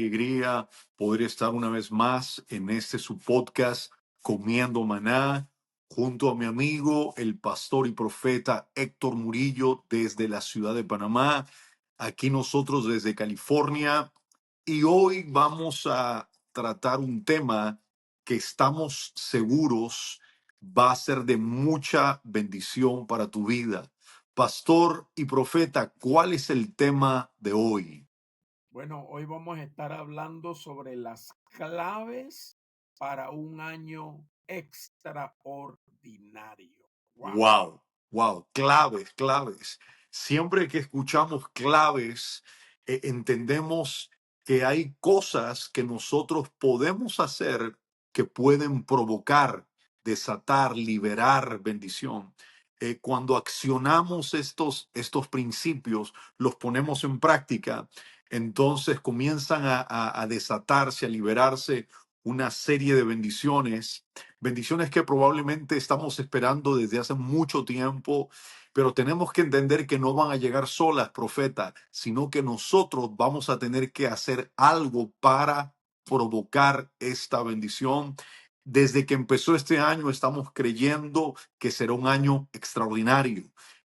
alegría poder estar una vez más en este su podcast Comiendo Maná, junto a mi amigo, el pastor y profeta Héctor Murillo desde la ciudad de Panamá, aquí nosotros desde California. Y hoy vamos a tratar un tema que estamos seguros va a ser de mucha bendición para tu vida. Pastor y profeta, ¿cuál es el tema de hoy? Bueno, hoy vamos a estar hablando sobre las claves para un año extraordinario. Wow. Wow, wow, claves, claves. Siempre que escuchamos claves, entendemos que hay cosas que nosotros podemos hacer que pueden provocar, desatar, liberar bendición. Cuando accionamos estos principios, los ponemos en práctica, entonces comienzan a desatarse, a liberarse una serie de bendiciones, bendiciones que probablemente estamos esperando desde hace mucho tiempo, pero tenemos que entender que no van a llegar solas, profeta, sino que nosotros vamos a tener que hacer algo para provocar esta bendición. Desde que empezó este año estamos creyendo que será un año extraordinario,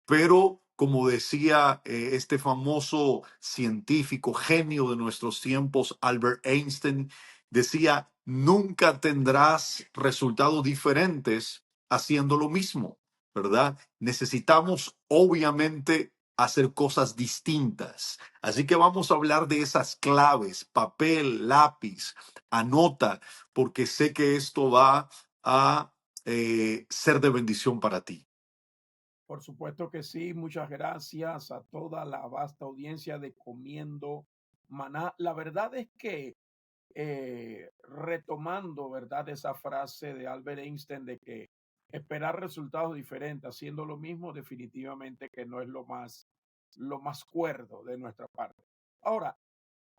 pero como decía este famoso científico genio de nuestros tiempos, Albert Einstein, decía, nunca tendrás resultados diferentes haciendo lo mismo, ¿verdad? Necesitamos obviamente hacer cosas distintas. Así que vamos a hablar de esas claves, papel, lápiz, anota, porque sé que esto va a ser de bendición para ti. Por supuesto que sí. Muchas gracias a toda la vasta audiencia de Comiendo Maná. La verdad es que retomando, ¿verdad? Esa frase de Albert Einstein de que esperar resultados diferentes haciendo lo mismo, definitivamente que no es lo más cuerdo de nuestra parte. Ahora,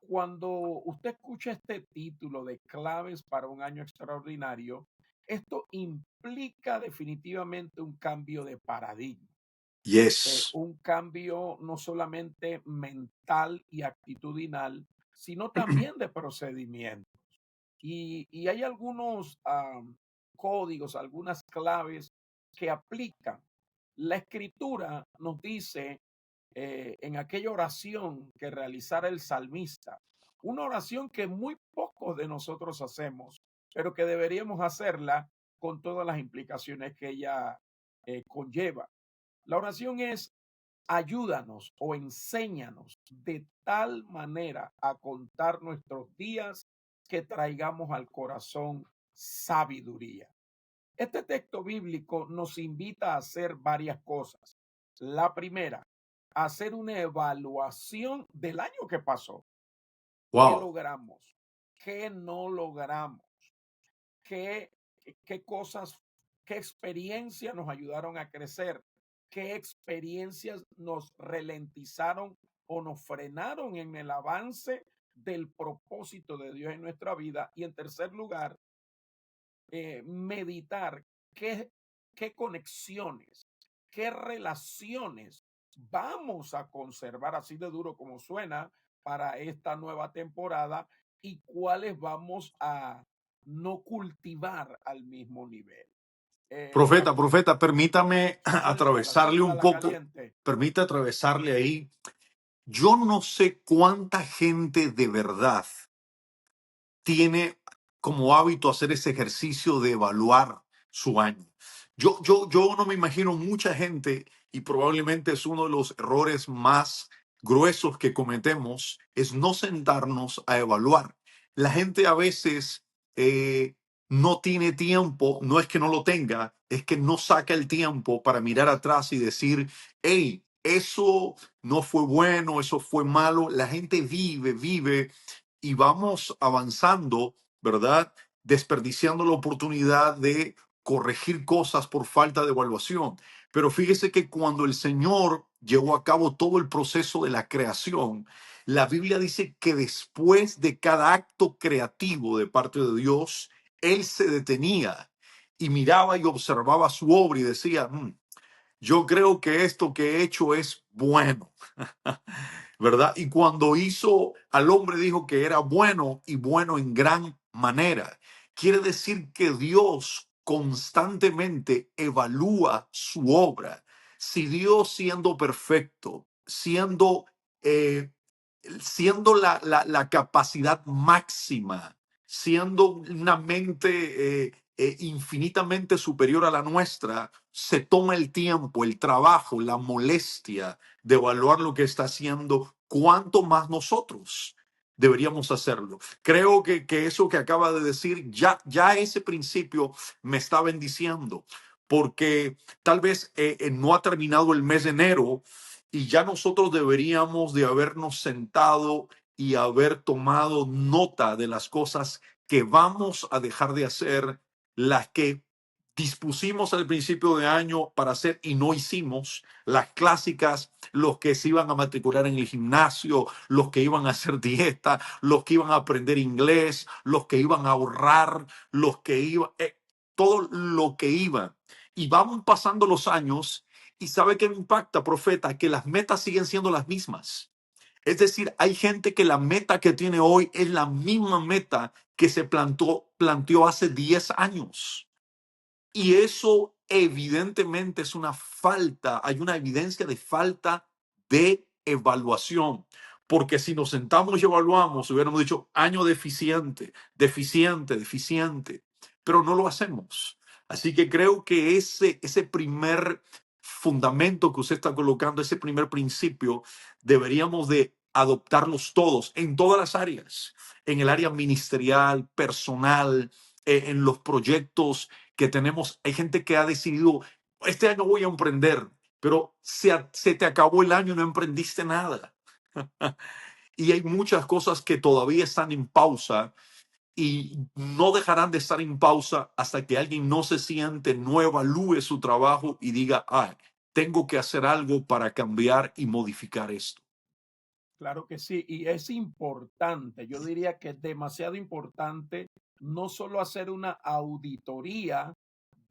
cuando usted escucha este título de claves para un año extraordinario, esto implica definitivamente un cambio de paradigma, Yes. un cambio no solamente mental y actitudinal, sino también de procedimiento. Y hay algunos códigos, algunas claves que aplican. La escritura nos dice en aquella oración que realizara el salmista, una oración que muy pocos de nosotros hacemos, pero que deberíamos hacerla con todas las implicaciones que ella conlleva. La oración es: ayúdanos o enséñanos de tal manera a contar nuestros días que traigamos al corazón sabiduría. Este texto bíblico nos invita a hacer varias cosas. La primera, hacer una evaluación del año que pasó. ¿Qué Wow. logramos? ¿Qué no logramos? ¿Qué, qué cosas, qué experiencias nos ayudaron a crecer? ¿Qué experiencias nos ralentizaron o nos frenaron en el avance del propósito de Dios en nuestra vida? Y en tercer lugar, meditar qué, qué conexiones, qué relaciones vamos a conservar, así de duro como suena, para esta nueva temporada, y cuáles vamos a no cultivar al mismo nivel. Profeta, profeta, permítame Suéltala, atravesarle suéltala un la poco, caliente. permita atravesarle ahí. Yo no sé cuánta gente de verdad tiene como hábito hacer ese ejercicio de evaluar su año. Yo no me imagino mucha gente, y probablemente es uno de los errores más gruesos que cometemos, es no sentarnos a evaluar. La gente a veces no tiene tiempo, no es que no lo tenga, es que no saca el tiempo para mirar atrás y decir, hey, eso no fue bueno, eso fue malo. La gente vive y vamos avanzando, ¿verdad? Desperdiciando la oportunidad de corregir cosas por falta de evaluación. Pero fíjese que cuando el Señor llevó a cabo todo el proceso de la creación, la Biblia dice que después de cada acto creativo de parte de Dios, Él se detenía y miraba y observaba su obra y decía, yo creo que esto que he hecho es bueno. ¿verdad? Y cuando hizo al hombre dijo que era bueno y bueno en gran manera. Quiere decir que Dios constantemente evalúa su obra. Si Dios siendo perfecto, eh, siendo la capacidad máxima, siendo una mente infinitamente superior a la nuestra, se toma el tiempo, el trabajo, la molestia de evaluar lo que está haciendo, cuánto más nosotros deberíamos hacerlo. Creo que eso que acaba de decir, ya ese principio me está bendiciendo, porque tal vez no ha terminado el mes de enero y ya nosotros deberíamos de habernos sentado y haber tomado nota de las cosas que vamos a dejar de hacer, las que dispusimos al principio de año para hacer y no hicimos, las clásicas, los que se iban a matricular en el gimnasio, los que iban a hacer dieta, los que iban a aprender inglés, los que iban a ahorrar, los que iban, todo lo que iban. Y vamos pasando los años y sabe que me impacta, profeta, que las metas siguen siendo las mismas. Es decir, hay gente que la meta que tiene hoy es la misma meta que se planteó hace 10 años. Y eso evidentemente es una falta, hay una evidencia de falta de evaluación. Porque si nos sentamos y evaluamos, hubiéramos dicho año deficiente, deficiente, deficiente, pero no lo hacemos. Así que creo que ese primer fundamento que usted está colocando, ese primer principio, deberíamos de adoptarlos todos en todas las áreas, en el área ministerial, personal, en los proyectos que tenemos. Hay gente que ha decidido, este año voy a emprender, pero se te acabó el año y no emprendiste nada. Y hay muchas cosas que todavía están en pausa y no dejarán de estar en pausa hasta que alguien no se siente, no evalúe su trabajo y diga, ah, tengo que hacer algo para cambiar y modificar esto. Claro que sí, y es importante, yo diría que es demasiado importante no solo hacer una auditoría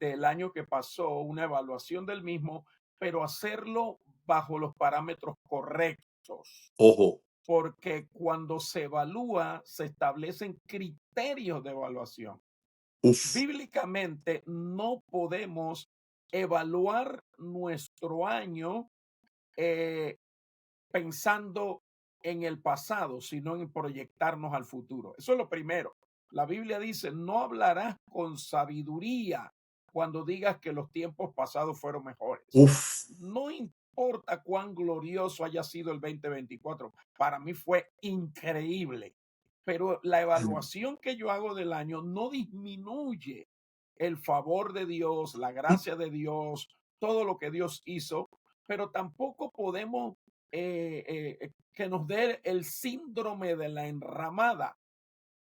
del año que pasó, una evaluación del mismo, pero hacerlo bajo los parámetros correctos, Ojo, porque cuando se evalúa, se establecen criterios de evaluación. uff, Bíblicamente no podemos evaluar nuestro año eh, pensando en el pasado, sino en proyectarnos al futuro. Eso es lo primero. La Biblia dice, no hablarás con sabiduría cuando digas que los tiempos pasados fueron mejores. uff, No importa cuán glorioso haya sido el 2024, para mí fue increíble, pero la evaluación que yo hago del año no disminuye el favor de Dios, la gracia de Dios, todo lo que Dios hizo, pero tampoco podemos que nos dé el síndrome de la enramada,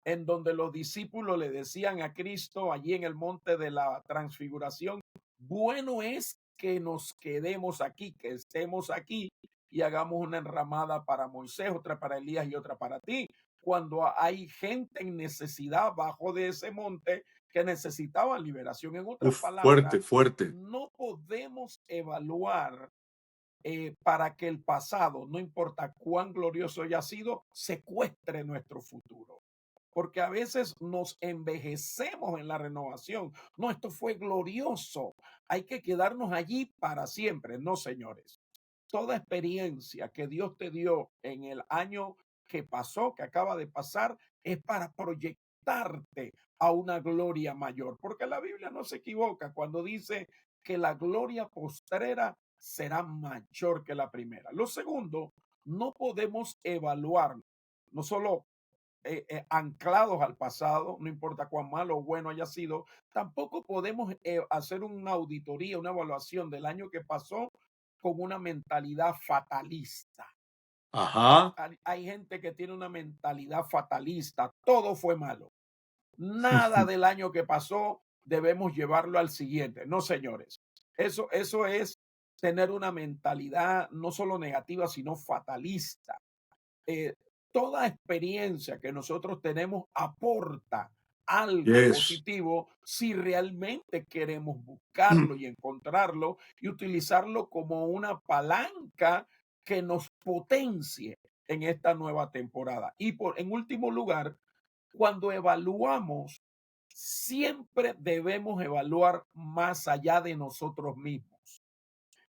en donde los discípulos le decían a Cristo allí en el monte de la transfiguración, bueno es que nos quedemos aquí, que estemos aquí y hagamos una enramada para Moisés, otra para Elías y otra para ti. Cuando hay gente en necesidad abajo de ese monte que necesitaba liberación. En otras uff, fuerte, palabras, fuerte. no podemos evaluar para que el pasado, no importa cuán glorioso haya sido, secuestre nuestro futuro. Porque a veces nos envejecemos en la renovación. No, esto fue glorioso. Hay que quedarnos allí para siempre. No, señores. Toda experiencia que Dios te dio en el año que pasó, que acaba de pasar, es para proyectarte a una gloria mayor. Porque la Biblia no se equivoca cuando dice que la gloria postrera será mayor que la primera. Lo segundo, no podemos evaluar, no solo anclados al pasado, no importa cuán malo o bueno haya sido, tampoco podemos hacer una auditoría, una evaluación del año que pasó con una mentalidad fatalista. Ajá. Hay gente que tiene una mentalidad fatalista, todo fue malo. Nada del año que pasó debemos llevarlo al siguiente. No, señores. Eso es tener una mentalidad no solo negativa, sino fatalista. eh, Toda experiencia que nosotros tenemos aporta algo Yes. positivo si realmente queremos buscarlo y encontrarlo y utilizarlo como una palanca que nos potencie. en esta nueva temporada. Y en último lugar, cuando evaluamos, siempre debemos evaluar más allá de nosotros mismos.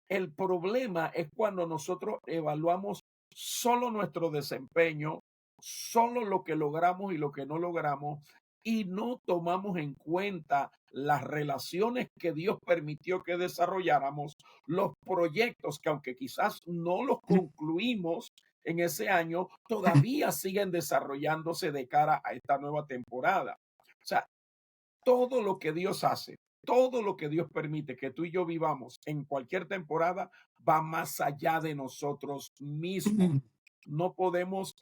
El problema es cuando nosotros evaluamos solo nuestro desempeño, solo lo que logramos y lo que no logramos, y no tomamos en cuenta las relaciones que Dios permitió que desarrolláramos, los proyectos que aunque quizás no los concluimos en ese año, todavía siguen desarrollándose de cara a esta nueva temporada. O sea, todo lo que Dios hace, todo lo que Dios permite que tú y yo vivamos en cualquier temporada va más allá de nosotros mismos. No podemos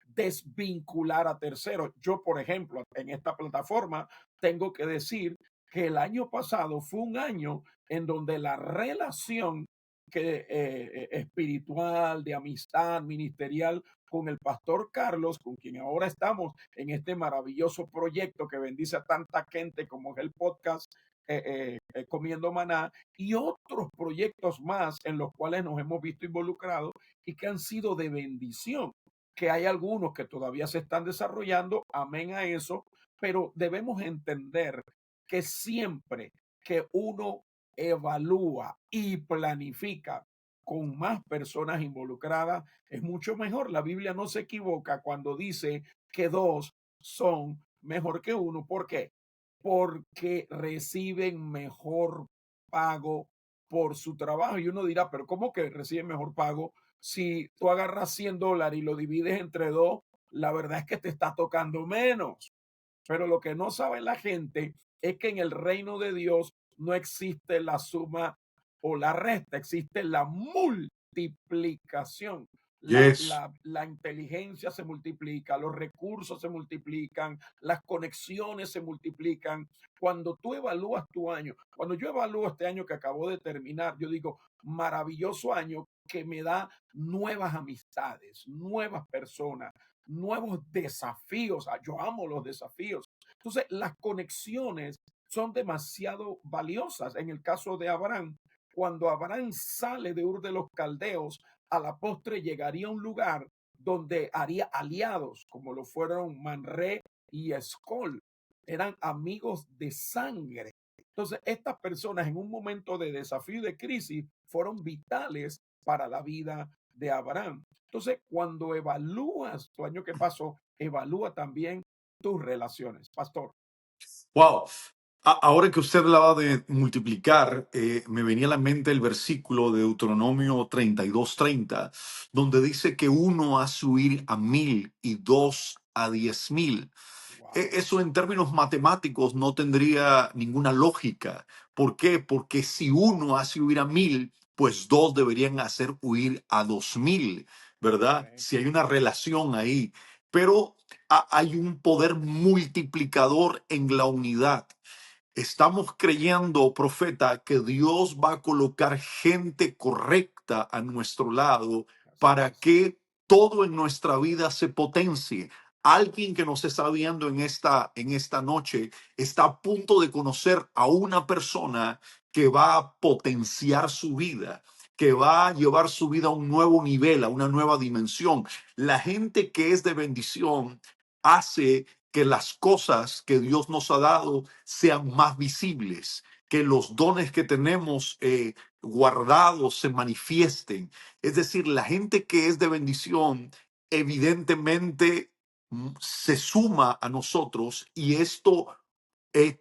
desvincular a terceros. Yo, por ejemplo, en esta plataforma tengo que decir que el año pasado fue un año en donde la relación espiritual, de amistad, ministerial, con el pastor Carlos, con quien ahora estamos en este maravilloso proyecto que bendice a tanta gente como es el podcast Comiendo Maná, y otros proyectos más en los cuales nos hemos visto involucrados y que han sido de bendición, que hay algunos que todavía se están desarrollando, amén a eso, pero debemos entender que siempre que uno evalúa y planifica con más personas involucradas, es mucho mejor. La Biblia no se equivoca cuando dice que dos son mejor que uno. ¿Por qué? Porque reciben mejor pago por su trabajo. Y uno dirá, pero ¿cómo que reciben mejor pago? Si tú agarras $100 y lo divides entre dos, la verdad es que te está tocando menos. Pero lo que no sabe la gente es que en el reino de Dios no existe la suma o la resta, existe la multiplicación. Yes. La inteligencia se multiplica, los recursos se multiplican, las conexiones se multiplican. Cuando tú evalúas tu año, cuando yo evalúo este año que acabo de terminar, yo digo, maravilloso año que me da nuevas amistades, nuevas personas, nuevos desafíos. Yo amo los desafíos. Entonces, las conexiones son demasiado valiosas. En el caso de Abraham, cuando Abraham sale de Ur de los Caldeos, a la postre llegaría a un lugar donde haría aliados, como lo fueron Manré y Escol. Eran amigos de sangre. Entonces, estas personas en un momento de desafío y de crisis fueron vitales para la vida de Abraham. Entonces, cuando evalúas tu año que pasó, evalúa también tus relaciones. Pastor. Wow. Ahora que usted hablaba de multiplicar, me venía a la mente el versículo de Deuteronomio 32:30, donde dice que uno hace huir a 1,000 y dos a 10,000. Wow. Eso en términos matemáticos no tendría ninguna lógica. ¿Por qué? Porque si uno hace huir a 1,000, pues dos deberían hacer huir a 2,000, ¿verdad? Correcto. Si hay una relación ahí. Pero hay un poder multiplicador en la unidad. Estamos creyendo, profeta, que Dios va a colocar gente correcta a nuestro lado Así para es. que todo en nuestra vida se potencie. Alguien que nos está viendo en esta noche está a punto de conocer a una persona que va a potenciar su vida, que va a llevar su vida a un nuevo nivel, a una nueva dimensión. La gente que es de bendición hace que las cosas que Dios nos ha dado sean más visibles, que los dones que tenemos guardados se manifiesten. Es decir, la gente que es de bendición, evidentemente se suma a nosotros y esto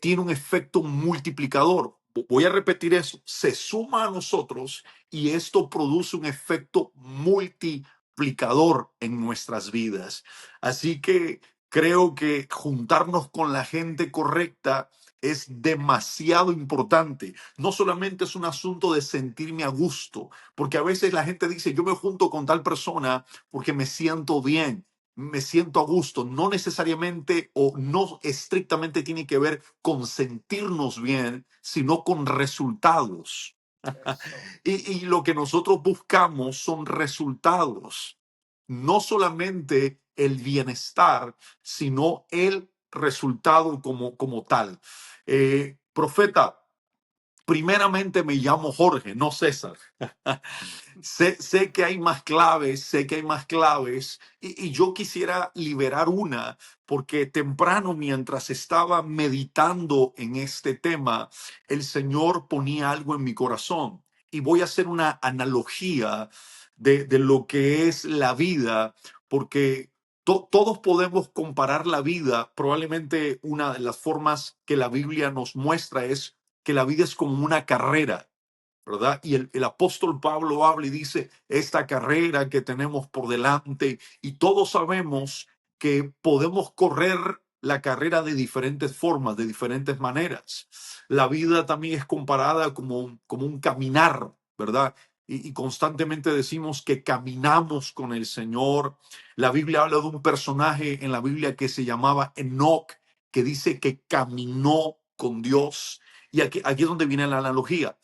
tiene un efecto multiplicador. Voy a repetir eso, se suma a nosotros y esto produce un efecto multiplicador en nuestras vidas. Así que creo que juntarnos con la gente correcta es demasiado importante. No solamente es un asunto de sentirme a gusto, porque a veces la gente dice, yo me junto con tal persona porque me siento bien, me siento a gusto. No necesariamente o no estrictamente tiene que ver con sentirnos bien, sino con resultados. Eso. Y lo que nosotros buscamos son resultados, no solamente el bienestar, sino el resultado como tal. Profeta, Primeramente me llamo Jorge, no César. Sé que hay más claves, sé que hay más claves y yo quisiera liberar una porque temprano mientras estaba meditando en este tema, el Señor ponía algo en mi corazón y voy a hacer una analogía de lo que es la vida porque todos podemos comparar la vida. Probablemente una de las formas que la Biblia nos muestra es que la vida es como una carrera, ¿verdad? Y el apóstol Pablo habla y dice, esta carrera que tenemos por delante, y todos sabemos que podemos correr la carrera de diferentes formas, de diferentes maneras. La vida también es comparada como un caminar, ¿verdad? Y constantemente decimos que caminamos con el Señor. La Biblia habla de un personaje en la Biblia que se llamaba Enoch, que dice que caminó con Dios. Y aquí es donde viene la analogía.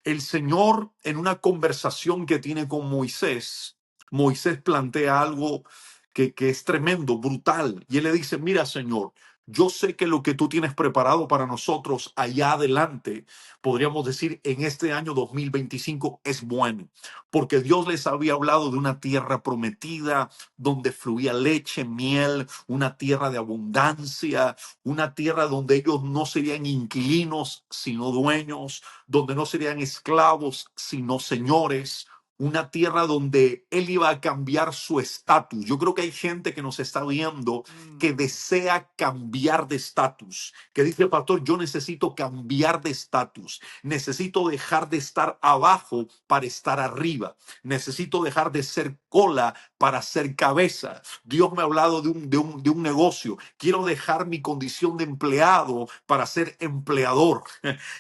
El Señor, en una conversación que tiene con Moisés, Moisés plantea algo que es tremendo, brutal. Y él le dice, mira, Señor, yo sé que lo que tú tienes preparado para nosotros allá adelante, podríamos decir en este año 2025, es bueno, porque Dios les había hablado de una tierra prometida donde fluía leche, miel, una tierra de abundancia, una tierra donde ellos no serían inquilinos, sino dueños, donde no serían esclavos, sino señores, una tierra donde él iba a cambiar su estatus. Yo creo que hay gente que nos está viendo que Mm, desea cambiar de estatus, que dice, pastor, yo necesito cambiar de estatus, necesito dejar de estar abajo para estar arriba, necesito dejar de ser cola para ser cabeza. Dios me ha hablado de un negocio, quiero dejar mi condición de empleado para ser empleador.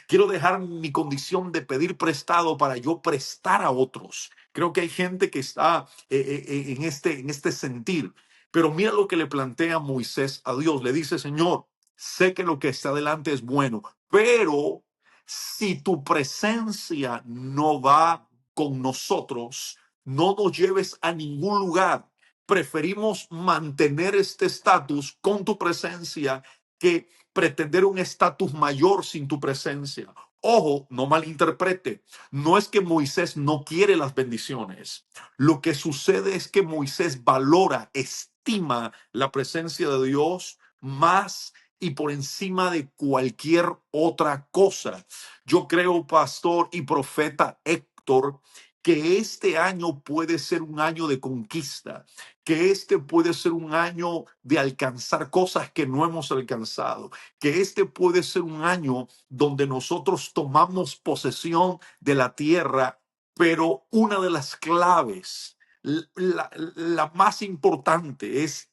Quiero dejar mi condición de pedir prestado para yo prestar a otros. Creo que hay gente que está en este sentir. Pero mira lo que le plantea Moisés a Dios. Le dice, Señor, sé que lo que está adelante es bueno, pero si tu presencia no va con nosotros, no nos lleves a ningún lugar. Preferimos mantener este estatus con tu presencia que pretender un estatus mayor sin tu presencia. Ojo, no malinterprete. No es que Moisés no quiere las bendiciones. Lo que sucede es que Moisés valora, estima la presencia de Dios más y por encima de cualquier otra cosa. Yo creo, pastor y profeta Héctor, que este año puede ser un año de conquista, que este puede ser un año de alcanzar cosas que no hemos alcanzado, que este puede ser un año donde nosotros tomamos posesión de la tierra, pero una de las claves, la más importante es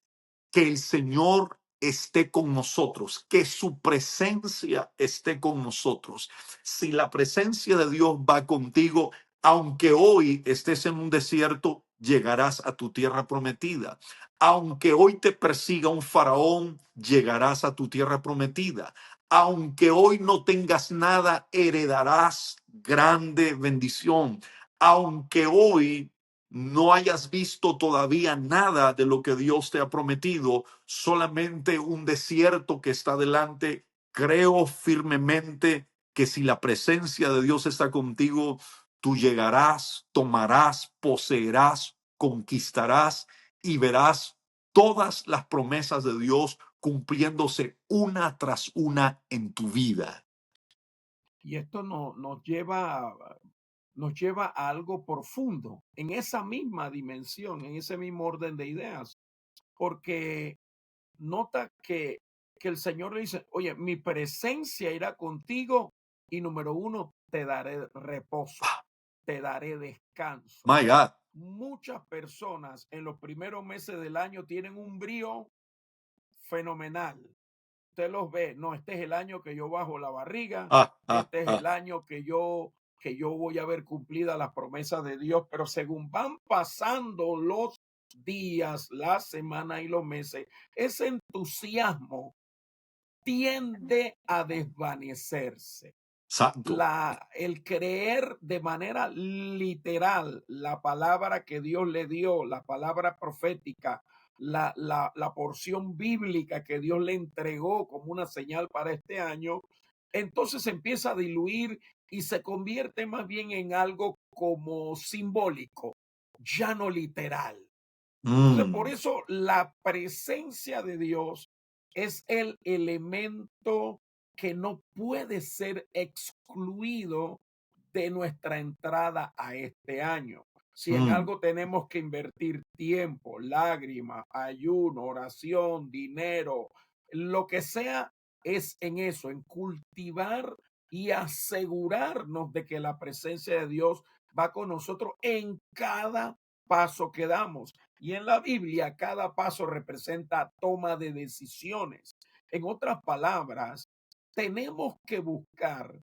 que el Señor esté con nosotros, que su presencia esté con nosotros. Si la presencia de Dios va contigo, aunque hoy estés en un desierto, llegarás a tu tierra prometida. Aunque hoy te persiga un faraón, llegarás a tu tierra prometida. Aunque hoy no tengas nada, heredarás grande bendición. Aunque hoy no hayas visto todavía nada de lo que Dios te ha prometido, solamente un desierto que está delante, creo firmemente que si la presencia de Dios está contigo, tú llegarás, tomarás, poseerás, conquistarás y verás todas las promesas de Dios cumpliéndose una tras una en tu vida. y esto nos lleva a algo profundo en esa misma dimensión, en ese mismo orden de ideas, porque nota que el Señor le dice, oye, mi presencia irá contigo y número uno, te daré reposo, te daré descanso. My God. Muchas personas en los primeros meses del año tienen un brío fenomenal. Usted los ve, no, este es el año que yo bajo la barriga, Ah, ah, este es ah. el año que yo voy a ver cumplida las promesas de Dios, pero según van pasando los días, las semanas y los meses, ese entusiasmo tiende a desvanecerse. Santo. El creer de manera literal la palabra que Dios le dio, la palabra profética, la porción bíblica que Dios le entregó como una señal para este año, entonces se empieza a diluir y se convierte más bien en algo como simbólico, ya no literal. Entonces, por Mm, eso la presencia de Dios es el elemento que no puede ser excluido de nuestra entrada a este año. Si en mm, algo tenemos que invertir tiempo, lágrimas, ayuno, oración, dinero, lo que sea, es en eso, en cultivar y asegurarnos de que la presencia de Dios va con nosotros en cada paso que damos. Y en la Biblia, cada paso representa toma de decisiones. En otras palabras, tenemos que buscar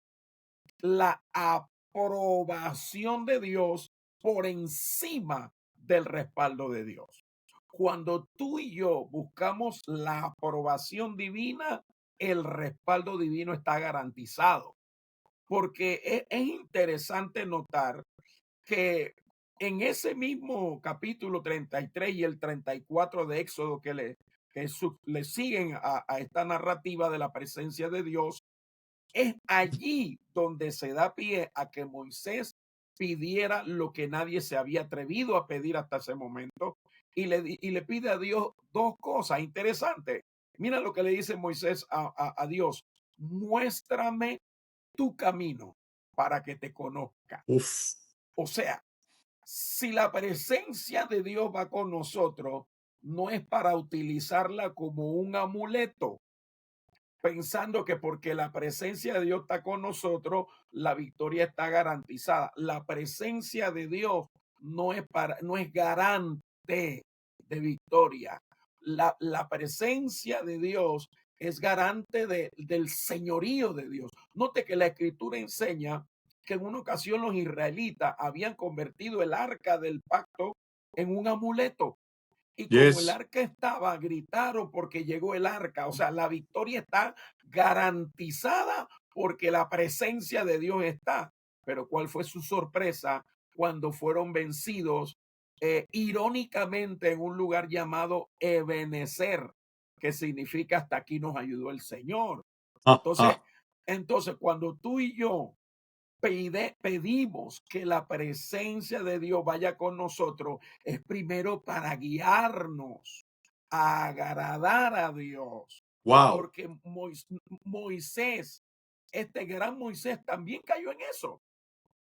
la aprobación de Dios por encima del respaldo de Dios. Cuando tú y yo buscamos la aprobación divina, el respaldo divino está garantizado. Porque es interesante notar que en ese mismo capítulo 33 y el 34 de Éxodo le siguen a esta narrativa de la presencia de Dios, es allí donde se da pie a que Moisés pidiera lo que nadie se había atrevido a pedir hasta ese momento y le pide a Dios dos cosas interesantes. Mira lo que le dice Moisés a Dios: muéstrame tu camino para que te conozca. uf, O sea, si la presencia de Dios va con nosotros, no es para utilizarla como un amuleto, pensando que porque la presencia de Dios está con nosotros, la victoria está garantizada. La presencia de Dios no es garante de victoria. La presencia de Dios es garante del señorío de Dios. Note que la escritura enseña que en una ocasión los israelitas habían convertido el arca del pacto en un amuleto. Y como el yes. arca estaba, gritaron porque llegó el arca. O sea, la victoria está garantizada porque la presencia de Dios está. Pero ¿cuál fue su sorpresa cuando fueron vencidos irónicamente en un lugar llamado Ebenezer, que significa hasta aquí nos ayudó el Señor? Ah, Entonces, ah, entonces cuando tú y yo pedimos que la presencia de Dios vaya con nosotros, es primero para guiarnos a agradar a Dios. wow. Porque Moisés, este gran Moisés, también cayó en eso.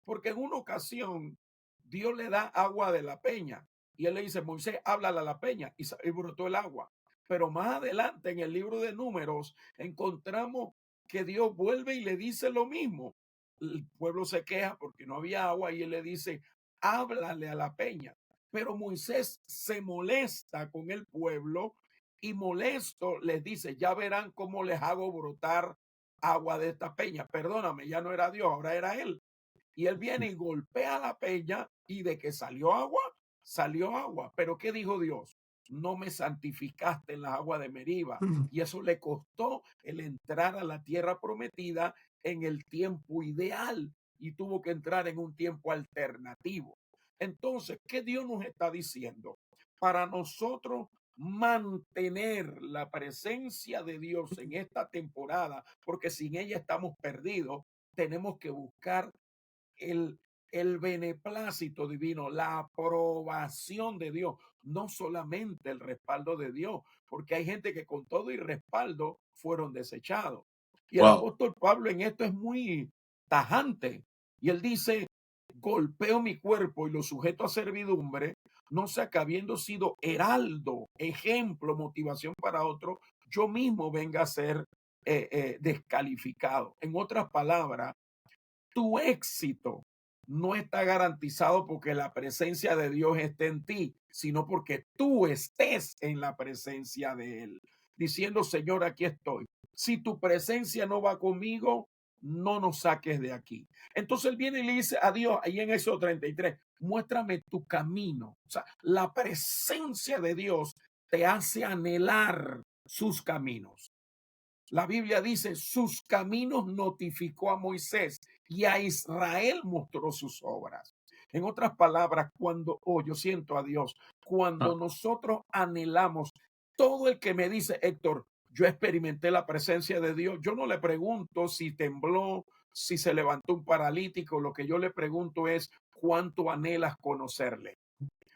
Porque en una ocasión Dios le da agua de la peña y él le dice: Moisés, háblale a la peña, y brotó el agua. Pero más adelante en el libro de Números encontramos que Dios vuelve y le dice lo mismo. El pueblo se queja porque no había agua y él le dice: háblale a la peña. Pero Moisés se molesta con el pueblo y molesto les dice: ya verán cómo les hago brotar agua de esta peña. Perdóname, ya no era Dios, ahora era él. Y él viene y golpea la peña y de que salió agua, salió agua. Pero ¿qué dijo Dios? No me santificaste en las aguas de Meriba. Y eso le costó el entrar a la tierra prometida en el tiempo ideal y tuvo que entrar en un tiempo alternativo. Entonces, ¿qué Dios nos está diciendo? Para nosotros mantener la presencia de Dios en esta temporada, porque sin ella estamos perdidos, tenemos que buscar el, el beneplácito divino, la aprobación de Dios, no solamente el respaldo de Dios, porque hay gente que con todo y respaldo fueron desechados. Y el Wow. apóstol Pablo en esto es muy tajante. Y él dice: golpeo mi cuerpo y lo sujeto a servidumbre, no sea que habiendo sido heraldo, ejemplo, motivación para otro, yo mismo venga a ser descalificado. En otras palabras, tu éxito no está garantizado porque la presencia de Dios esté en ti, sino porque tú estés en la presencia de Él, diciendo: Señor, aquí estoy. Si tu presencia no va conmigo, no nos saques de aquí. Entonces él viene y le dice a Dios, ahí en Éxodo 33, muéstrame tu camino. O sea, la presencia de Dios te hace anhelar sus caminos. La Biblia dice: sus caminos notificó a Moisés y a Israel mostró sus obras. En otras palabras, yo siento a Dios, cuando Ah, nosotros anhelamos, todo el que me dice: Héctor, yo experimenté la presencia de Dios, yo no le pregunto si tembló, si se levantó un paralítico, lo que yo le pregunto es, ¿cuánto anhelas conocerle?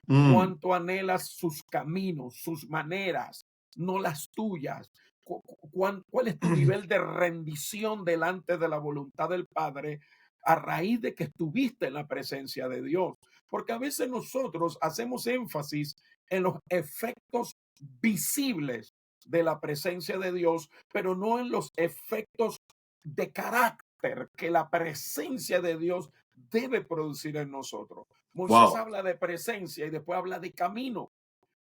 Mm. ¿Cuánto anhelas sus caminos, sus maneras, no las tuyas? ¿Cuál es tu nivel de rendición delante de la voluntad del Padre a raíz de que estuviste en la presencia de Dios? Porque a veces nosotros hacemos énfasis en los efectos visibles de la presencia de Dios, pero no en los efectos de carácter que la presencia de Dios debe producir en nosotros. Moisés Wow. habla de presencia y después habla de camino,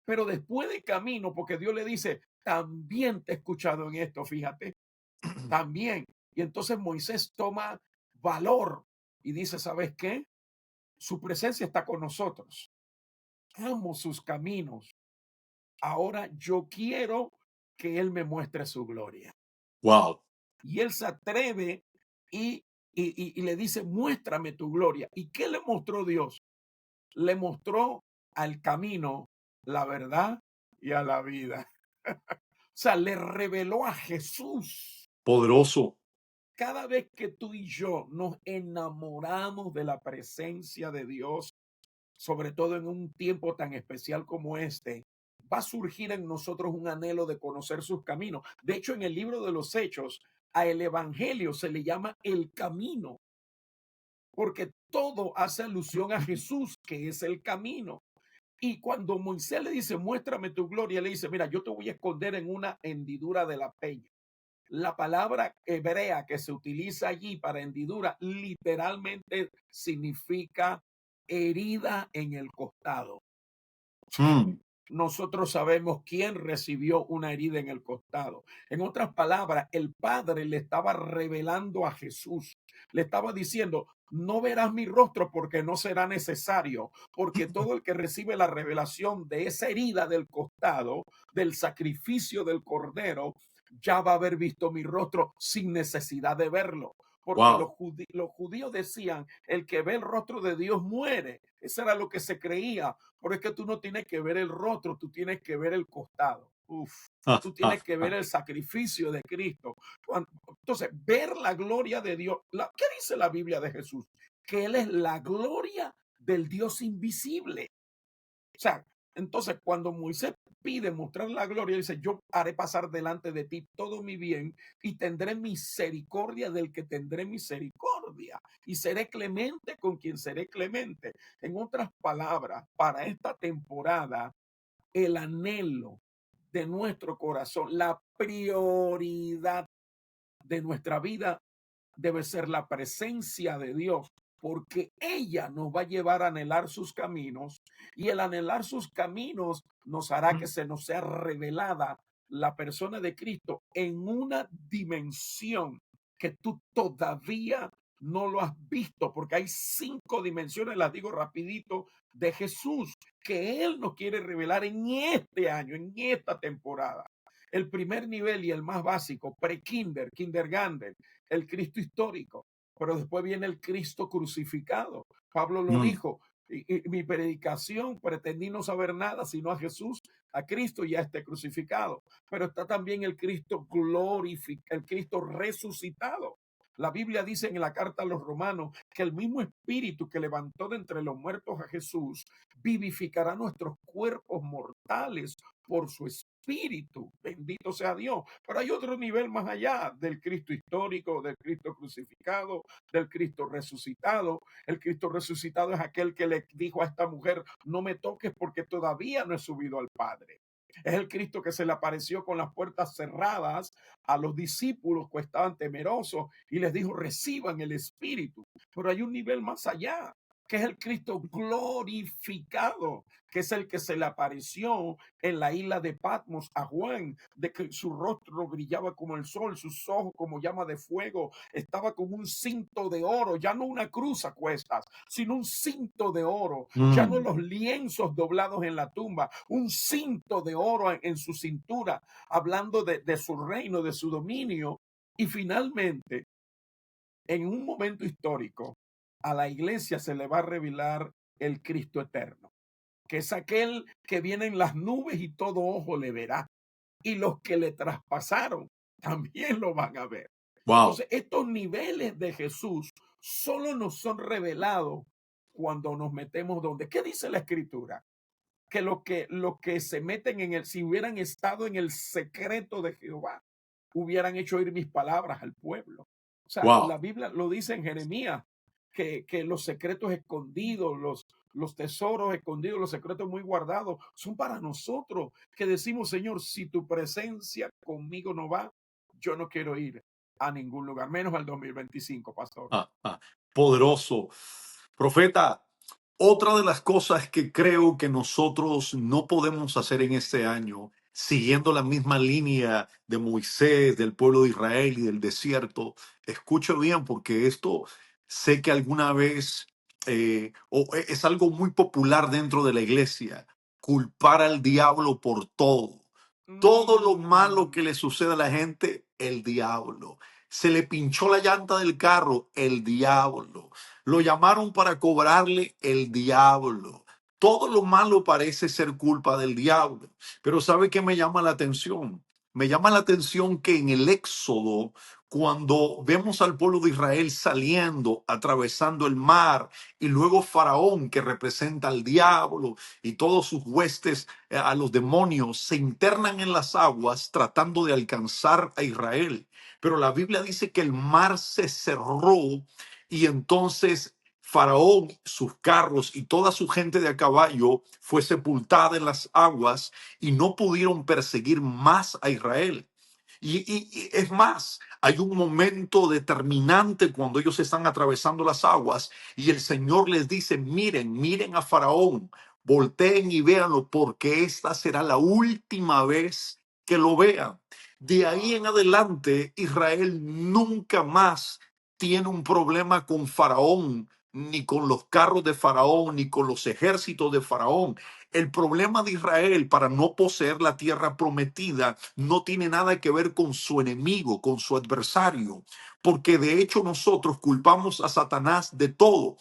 pero después de camino, porque Dios le dice, también te he escuchado en esto, fíjate, también. Y entonces Moisés toma valor y dice, ¿sabes qué? Su presencia está con nosotros. Amo sus caminos. Ahora yo quiero que Él me muestre su gloria. Wow. Y Él se atreve y le dice, muéstrame tu gloria. ¿Y qué le mostró Dios? Le mostró al camino, la verdad y a la vida. O sea, le reveló a Jesús. Poderoso. Cada vez que tú y yo nos enamoramos de la presencia de Dios, sobre todo en un tiempo tan especial como este, va a surgir en nosotros un anhelo de conocer sus caminos. De hecho, en el libro de los Hechos, a el Evangelio se le llama el camino, porque todo hace alusión a Jesús, que es el camino. Y cuando Moisés le dice, muéstrame tu gloria, le dice, mira, yo te voy a esconder en una hendidura de la peña. La palabra hebrea que se utiliza allí para hendidura literalmente significa herida en el costado. Mm. Nosotros sabemos quién recibió una herida en el costado. En otras palabras, el Padre le estaba revelando a Jesús, le estaba diciendo, no verás mi rostro porque no será necesario, porque todo el que recibe la revelación de esa herida del costado, del sacrificio del cordero, ya va a haber visto mi rostro sin necesidad de verlo. Porque Wow. los judíos decían, el que ve el rostro de Dios muere. Eso era lo que se creía. Pero es que tú no tienes que ver el rostro, tú tienes que ver el costado. Uf, Ah, tú ah, tienes que ver ah. el sacrificio de Cristo. Entonces, ver la gloria de Dios. ¿Qué dice la Biblia de Jesús? Que Él es la gloria del Dios invisible. O sea, entonces cuando Moisés pide mostrar la gloria, dice, yo haré pasar delante de ti todo mi bien y tendré misericordia del que tendré misericordia y seré clemente con quien seré clemente. En otras palabras, para esta temporada, el anhelo de nuestro corazón, la prioridad de nuestra vida debe ser la presencia de Dios, porque ella nos va a llevar a anhelar sus caminos y el anhelar sus caminos nos hará que se nos sea revelada la persona de Cristo en una dimensión que tú todavía no lo has visto, porque hay 5 dimensiones, las digo rapidito, de Jesús que Él nos quiere revelar en este año, en esta temporada. El primer nivel y el más básico, pre-kinder, kindergarten, el Cristo histórico, pero después viene el Cristo crucificado. Pablo lo Mm. dijo, y mi predicación pretendí no saber nada sino a Jesús, a Cristo y a este crucificado. Pero está también el Cristo glorificado, el Cristo resucitado. La Biblia dice en la carta a los romanos que el mismo espíritu que levantó de entre los muertos a Jesús vivificará nuestros cuerpos mortales por su espíritu. Bendito sea Dios. Pero hay otro nivel más allá del Cristo histórico, del Cristo crucificado, del Cristo resucitado. El Cristo resucitado es aquel que le dijo a esta mujer, no me toques porque todavía no he subido al Padre. Es el Cristo que se le apareció con las puertas cerradas a los discípulos que estaban temerosos y les dijo, reciban el Espíritu. Pero hay un nivel más allá, que es el Cristo glorificado, que es el que se le apareció en la isla de Patmos a Juan, de que su rostro brillaba como el sol, sus ojos como llama de fuego, estaba con un cinto de oro, ya no una cruz a cuestas, sino un cinto de oro, ya no Mm. los lienzos doblados en la tumba, un cinto de oro en su cintura, hablando de su reino, de su dominio. Y finalmente, en un momento histórico, a la iglesia se le va a revelar el Cristo eterno, que es aquel que viene en las nubes y todo ojo le verá. Y los que le traspasaron también lo van a ver. Wow. Entonces, estos niveles de Jesús solo nos son revelados cuando nos metemos donde. ¿Qué dice la Escritura? Que lo que se meten en el, si hubieran estado en el secreto de Jehová, hubieran hecho oír mis palabras al pueblo. O sea, Wow. la Biblia lo dice en Jeremías, que los secretos escondidos, los tesoros escondidos, los secretos muy guardados, son para nosotros, que decimos, Señor, si tu presencia conmigo no va, yo no quiero ir a ningún lugar, menos al 2025, pastor. Ah, ah, poderoso. Profeta, otra de las cosas que creo que nosotros no podemos hacer en este año, siguiendo la misma línea de Moisés, del pueblo de Israel y del desierto, escucho bien porque esto sé que alguna vez es algo muy popular dentro de la iglesia, culpar al diablo por todo. Todo lo malo que Mm, le sucede a la gente, el diablo. Se le pinchó la llanta del carro, el diablo. Lo llamaron para cobrarle, el diablo. Todo lo malo parece ser culpa del diablo. Pero ¿sabe qué me llama la atención? Me llama la atención que en el Éxodo, cuando vemos al pueblo de Israel saliendo, atravesando el mar, y luego Faraón, que representa al diablo, y todos sus huestes, a los demonios, se internan en las aguas tratando de alcanzar a Israel. Pero la Biblia dice que el mar se cerró y entonces Faraón, sus carros y toda su gente de a caballo fue sepultada en las aguas y no pudieron perseguir más a Israel. Y es más, hay un momento determinante cuando ellos están atravesando las aguas y el Señor les dice, miren, miren a Faraón, volteen y véanlo porque esta será la última vez que lo vean. De ahí en wow. adelante, Israel nunca más tiene un problema con Faraón, ni con los carros de Faraón, ni con los ejércitos de Faraón. El problema de Israel para no poseer la tierra prometida no tiene nada que ver con su enemigo, con su adversario, porque de hecho nosotros culpamos a Satanás de todo.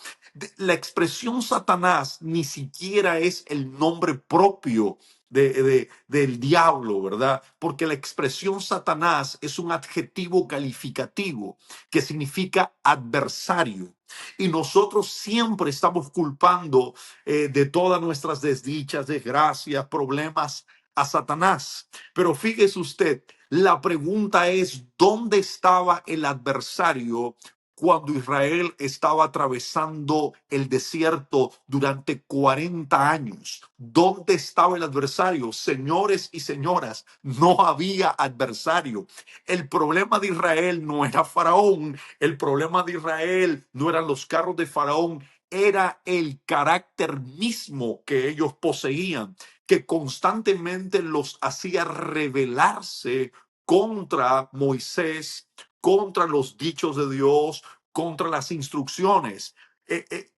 La expresión Satanás ni siquiera es el nombre propio del diablo, ¿verdad? Porque la expresión Satanás es un adjetivo calificativo que significa adversario. Y nosotros siempre estamos culpando de todas nuestras desdichas, desgracias, problemas a Satanás. Pero fíjese usted, la pregunta es, ¿dónde estaba el adversario cuando Israel estaba atravesando el desierto durante 40 años? ¿Dónde estaba el adversario? Señores y señoras, no había adversario. El problema de Israel no era Faraón, el problema de Israel no eran los carros de Faraón, era el carácter mismo que ellos poseían, que constantemente los hacía rebelarse contra Moisés, contra los dichos de Dios, contra las instrucciones.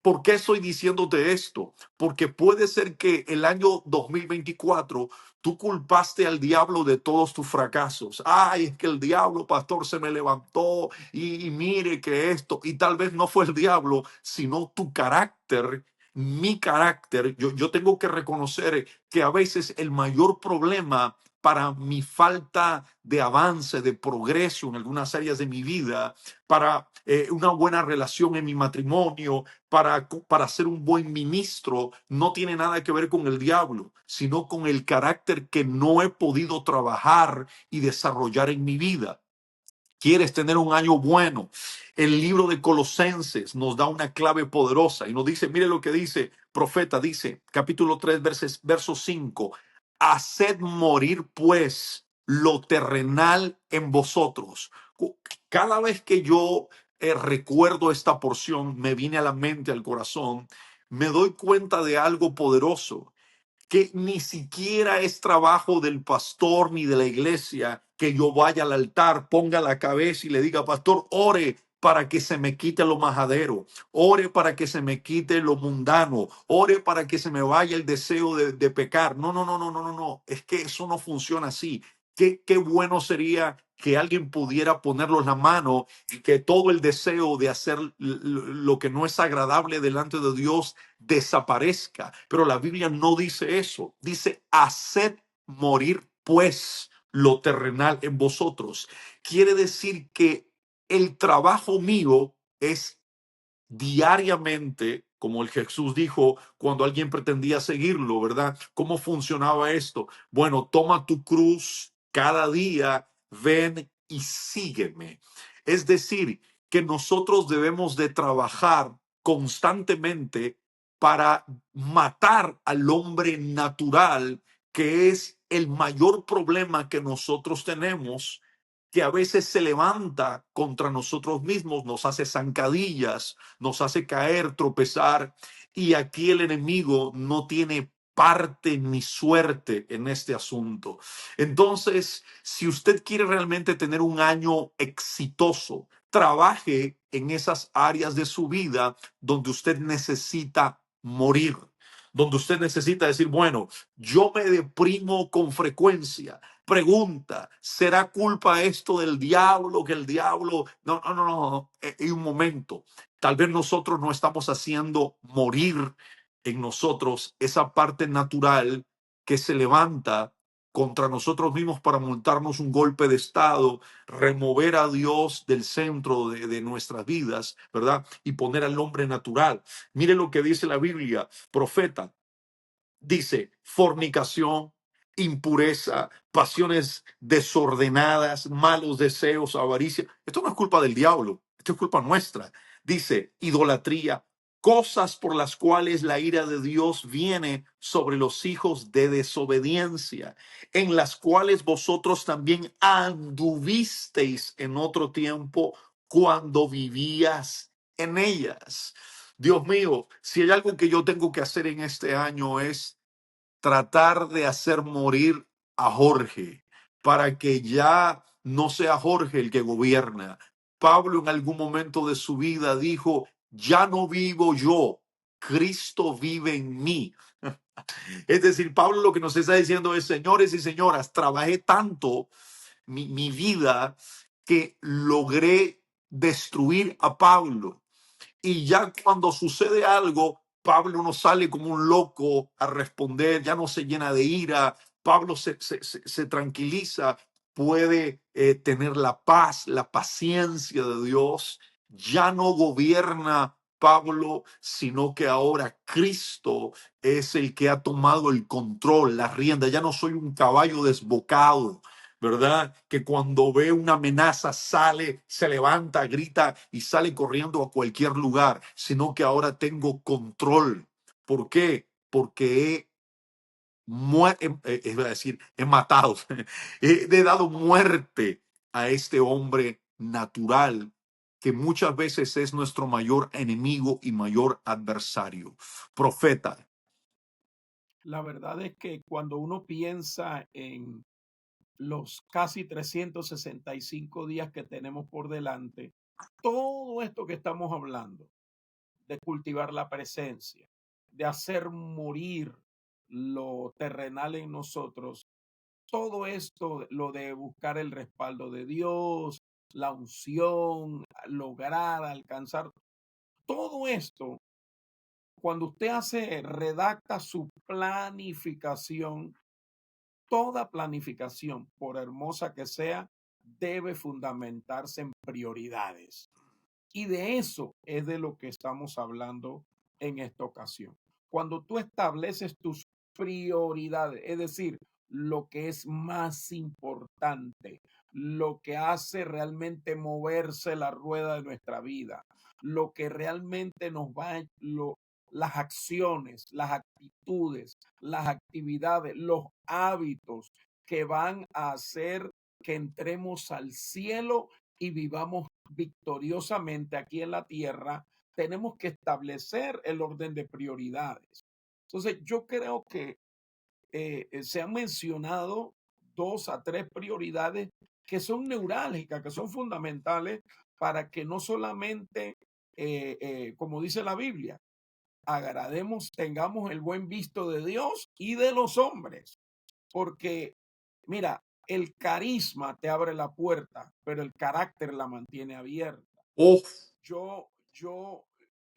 ¿Por qué estoy diciéndote esto? Porque puede ser que el año 2024 tú culpaste al diablo de todos tus fracasos. Ay, es que el diablo, pastor, se me levantó y mire que esto, y tal vez no fue el diablo, sino tu carácter, mi carácter. Yo tengo que reconocer que a veces el mayor problema para mi falta de avance, de progreso en algunas áreas de mi vida, para una buena relación en mi matrimonio, para ser un buen ministro, no tiene nada que ver con el diablo, sino con el carácter que no he podido trabajar y desarrollar en mi vida. ¿Quieres tener un año bueno? El libro de Colosenses nos da una clave poderosa y nos dice, mire lo que dice, profeta, dice, capítulo 3, verso 5, haced morir pues lo terrenal en vosotros. Cada vez que yo recuerdo esta porción, me viene a la mente, al corazón, me doy cuenta de algo poderoso que ni siquiera es trabajo del pastor ni de la iglesia que yo vaya al altar, ponga la cabeza y le diga, pastor, ore para que se me quite lo majadero, ore para que se me quite lo mundano, ore para que se me vaya el deseo de pecar. No, no, no, no, no, no, no. Es que eso no funciona así. Qué bueno sería que alguien pudiera ponerlo en la mano y que todo el deseo de hacer lo que no es agradable delante de Dios desaparezca. Pero la Biblia no dice eso. Dice, haced morir pues lo terrenal en vosotros. Quiere decir que el trabajo mío es diariamente, como el Jesús dijo cuando alguien pretendía seguirlo, ¿verdad? ¿Cómo funcionaba esto? Bueno, toma tu cruz cada día, ven y sígueme. Es decir, que nosotros debemos de trabajar constantemente para matar al hombre natural, que es el mayor problema que nosotros tenemos, que a veces se levanta contra nosotros mismos, nos hace zancadillas, nos hace caer, tropezar, y aquí el enemigo no tiene parte ni suerte en este asunto. Entonces, si usted quiere realmente tener un año exitoso, trabaje en esas áreas de su vida donde usted necesita morir, donde usted necesita decir, bueno, yo me deprimo con frecuencia. Pregunta, ¿será culpa esto del diablo? Que el diablo... No, no, no, no. En un momento. Tal vez nosotros no estamos haciendo morir en nosotros esa parte natural que se levanta contra nosotros mismos para montarnos un golpe de estado, remover a Dios del centro de nuestras vidas, ¿verdad? Y poner al hombre natural. Mire lo que dice la Biblia, profeta. Dice fornicación, impureza, pasiones desordenadas, malos deseos, avaricia. Esto no es culpa del diablo, esto es culpa nuestra. Dice idolatría, cosas por las cuales la ira de Dios viene sobre los hijos de desobediencia, en las cuales vosotros también anduvisteis en otro tiempo cuando vivías en ellas. Dios mío, si hay algo que yo tengo que hacer en este año es tratar de hacer morir a Jorge para que ya no sea Jorge el que gobierna. Pablo en algún momento de su vida dijo, ya no vivo yo, Cristo vive en mí. Es decir, Pablo lo que nos está diciendo es, señores y señoras, trabajé tanto mi vida que logré destruir a Pablo. Y ya cuando sucede algo, Pablo no sale como un loco a responder, ya no se llena de ira, Pablo se tranquiliza, puede tener la paz, la paciencia de Dios, ya no gobierna Pablo, sino que ahora Cristo es el que ha tomado el control, la rienda, ya no soy un caballo desbocado, ¿verdad? Que cuando ve una amenaza sale, se levanta, grita y sale corriendo a cualquier lugar, sino que ahora tengo control. ¿Por qué? Porque iba a decir, he matado, he dado muerte a este hombre natural que muchas veces es nuestro mayor enemigo y mayor adversario. Profeta. La verdad es que cuando uno piensa en los casi 365 días que tenemos por delante, todo esto que estamos hablando, de cultivar la presencia, de hacer morir lo terrenal en nosotros, todo esto, lo de buscar el respaldo de Dios, la unción, lograr alcanzar, todo esto, cuando usted redacta su planificación, toda planificación, por hermosa que sea, debe fundamentarse en prioridades. Y de eso es de lo que estamos hablando en esta ocasión. Cuando tú estableces tus prioridades, es decir, lo que es más importante, lo que hace realmente moverse la rueda de nuestra vida, lo que realmente nos va, las acciones, las actitudes, las actividades, los hábitos que van a hacer que entremos al cielo y vivamos victoriosamente aquí en la tierra, tenemos que establecer el orden de prioridades. Entonces, yo creo que se han mencionado 2 a 3 prioridades que son neurálgicas, que son fundamentales para que no solamente, como dice la Biblia, agrademos, tengamos el buen visto de Dios y de los hombres. Porque, mira, el carisma te abre la puerta, pero el carácter la mantiene abierta. Oh, Yo, yo,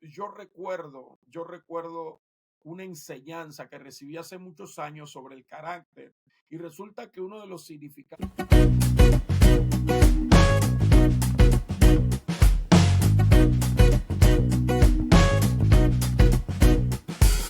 yo recuerdo una enseñanza que recibí hace muchos años sobre el carácter y resulta que uno de los significados